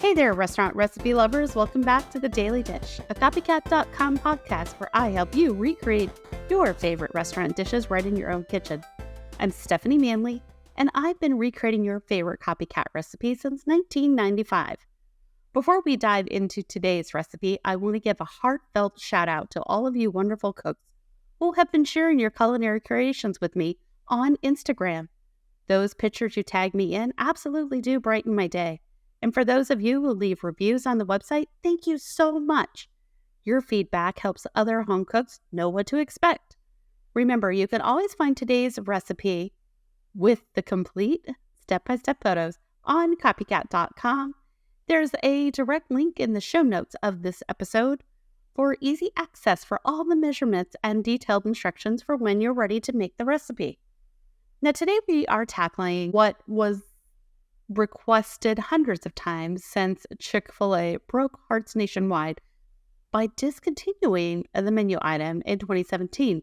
Hey there, restaurant recipe lovers. Welcome back to The Daily Dish, a Copycat.com podcast where I help you recreate your favorite restaurant dishes right in your own kitchen. I'm Stephanie Manley, and I've been recreating your favorite Copycat recipe since 1995. Before we dive into today's recipe, I want to give a heartfelt shout out to all of you wonderful cooks who have been sharing your culinary creations with me on Instagram. Those pictures you tag me in absolutely do brighten my day. And for those of you who leave reviews on the website, thank you so much. Your feedback helps other home cooks know what to expect. Remember, you can always find today's recipe with the complete step-by-step photos on copycat.com. There's a direct link in the show notes of this episode for easy access for all the measurements and detailed instructions for when you're ready to make the recipe. Now, today we are tackling what was requested hundreds of times since Chick-fil-A broke hearts nationwide by discontinuing the menu item in 2017,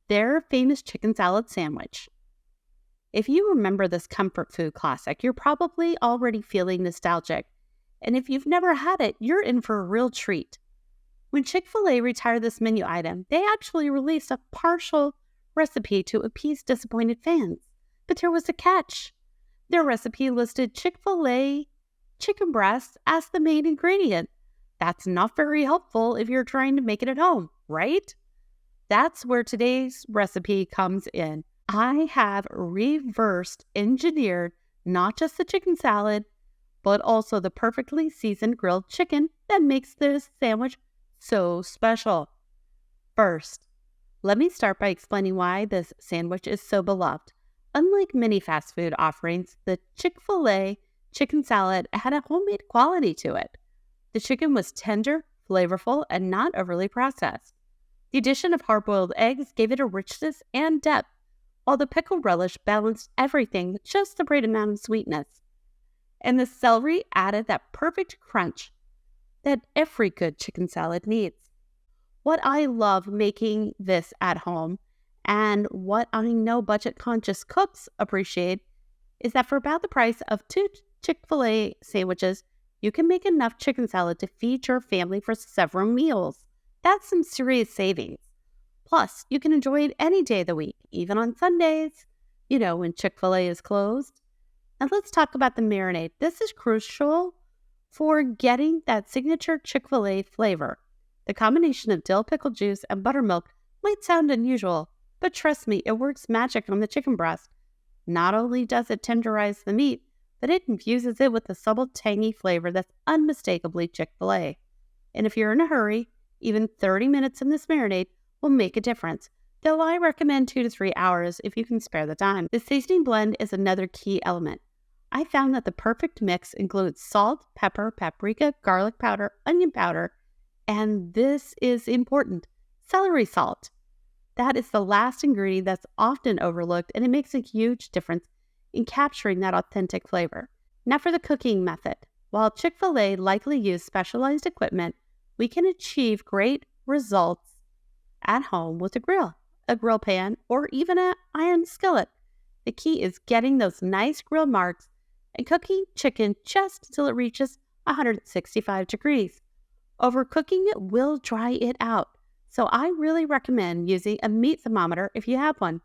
their famous chicken salad sandwich. If you remember this comfort food classic, you're probably already feeling nostalgic. And if you've never had it, you're in for a real treat. When Chick-fil-A retired this menu item, they actually released a partial recipe to appease disappointed fans. But there was a catch. Their recipe listed Chick-fil-A chicken breasts as the main ingredient. That's not very helpful if you're trying to make it at home, right? That's where today's recipe comes in. I have reverse engineered not just the chicken salad, but also the perfectly seasoned grilled chicken that makes this sandwich so special. First, let me start by explaining why this sandwich is so beloved. Unlike many fast food offerings, the Chick-fil-A chicken salad had a homemade quality to it. The chicken was tender, flavorful, and not overly processed. The addition of hard-boiled eggs gave it a richness and depth, while the pickled relish balanced everything with just the right amount of sweetness. And the celery added that perfect crunch that every good chicken salad needs. What I love making this at home, and what I know budget-conscious cooks appreciate, is that for about the price of 2 Chick-fil-A sandwiches, you can make enough chicken salad to feed your family for several meals. That's some serious savings. Plus, you can enjoy it any day of the week, even on Sundays, when Chick-fil-A is closed. And let's talk about the marinade. This is crucial for getting that signature Chick-fil-A flavor. The combination of dill pickle juice and buttermilk might sound unusual, but trust me, it works magic on the chicken breast. Not only does it tenderize the meat, but it infuses it with a subtle tangy flavor that's unmistakably Chick-fil-A. And if you're in a hurry, even 30 minutes in this marinade will make a difference, though I recommend 2 to 3 hours if you can spare the time. The seasoning blend is another key element. I found that the perfect mix includes salt, pepper, paprika, garlic powder, onion powder, and this is important, celery salt. That is the last ingredient that's often overlooked, and it makes a huge difference in capturing that authentic flavor. Now for the cooking method. While Chick-fil-A likely used specialized equipment, we can achieve great results at home with a grill pan, or even an iron skillet. The key is getting those nice grill marks and cooking chicken just until it reaches 165 degrees. Overcooking it will dry it out. So I really recommend using a meat thermometer if you have one.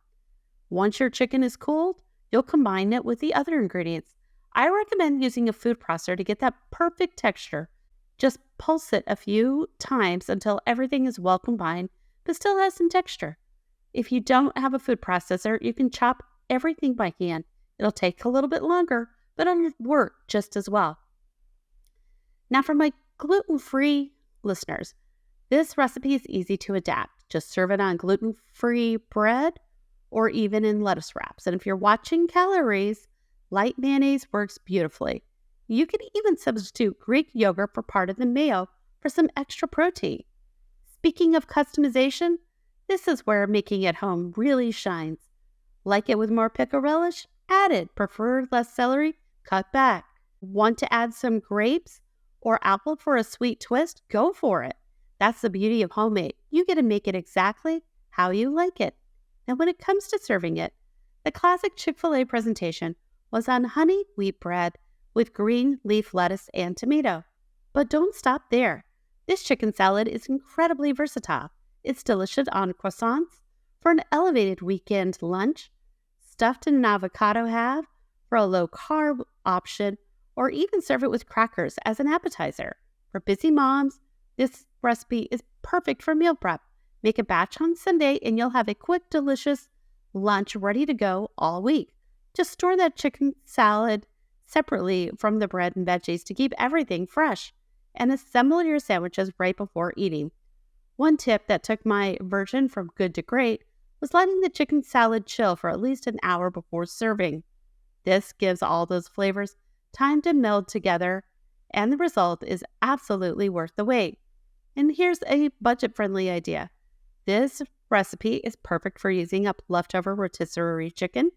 Once your chicken is cooled, you'll combine it with the other ingredients. I recommend using a food processor to get that perfect texture. Just pulse it a few times until everything is well combined, but still has some texture. If you don't have a food processor, you can chop everything by hand. It'll take a little bit longer, but it'll work just as well. Now for my gluten-free listeners, this recipe is easy to adapt. Just serve it on gluten-free bread or even in lettuce wraps. And if you're watching calories, light mayonnaise works beautifully. You can even substitute Greek yogurt for part of the mayo for some extra protein. Speaking of customization, this is where making it home really shines. Like it with more pickle relish? Add it. Prefer less celery? Cut back. Want to add some grapes or apple for a sweet twist? Go for it. That's the beauty of homemade. You get to make it exactly how you like it. And when it comes to serving it, the classic Chick-fil-A presentation was on honey wheat bread with green leaf lettuce and tomato. But don't stop there. This chicken salad is incredibly versatile. It's delicious on croissants, for an elevated weekend lunch, stuffed in an avocado half for a low-carb option, or even serve it with crackers as an appetizer. For busy moms, this recipe is perfect for meal prep. Make a batch on Sunday and you'll have a quick, delicious lunch ready to go all week. Just store that chicken salad separately from the bread and veggies to keep everything fresh, and assemble your sandwiches right before eating. One tip that took my version from good to great was letting the chicken salad chill for at least an hour before serving. This gives all those flavors time to meld together, and the result is absolutely worth the wait. And here's a budget-friendly idea. This recipe is perfect for using up leftover rotisserie chicken.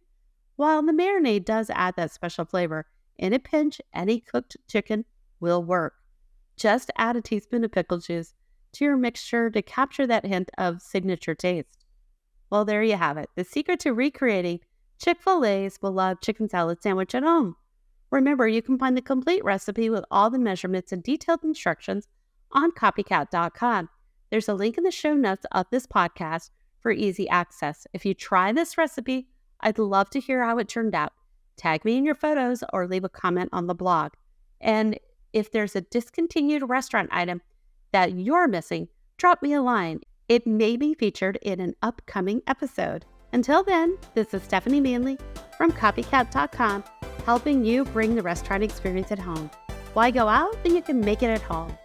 While the marinade does add that special flavor, in a pinch, any cooked chicken will work. Just add a teaspoon of pickle juice to your mixture to capture that hint of signature taste. Well, there you have it. The secret to recreating Chick-fil-A's beloved chicken salad sandwich at home. Remember, you can find the complete recipe with all the measurements and detailed instructions on Copycat.com. There's a link in the show notes of this podcast for easy access. If you try this recipe, I'd love to hear how it turned out. Tag me in your photos or leave a comment on the blog. And if there's a discontinued restaurant item that you're missing, drop me a line. It may be featured in an upcoming episode. Until then, this is Stephanie Manley from Copycat.com, helping you bring the restaurant experience at home. Why go out when you can make it at home?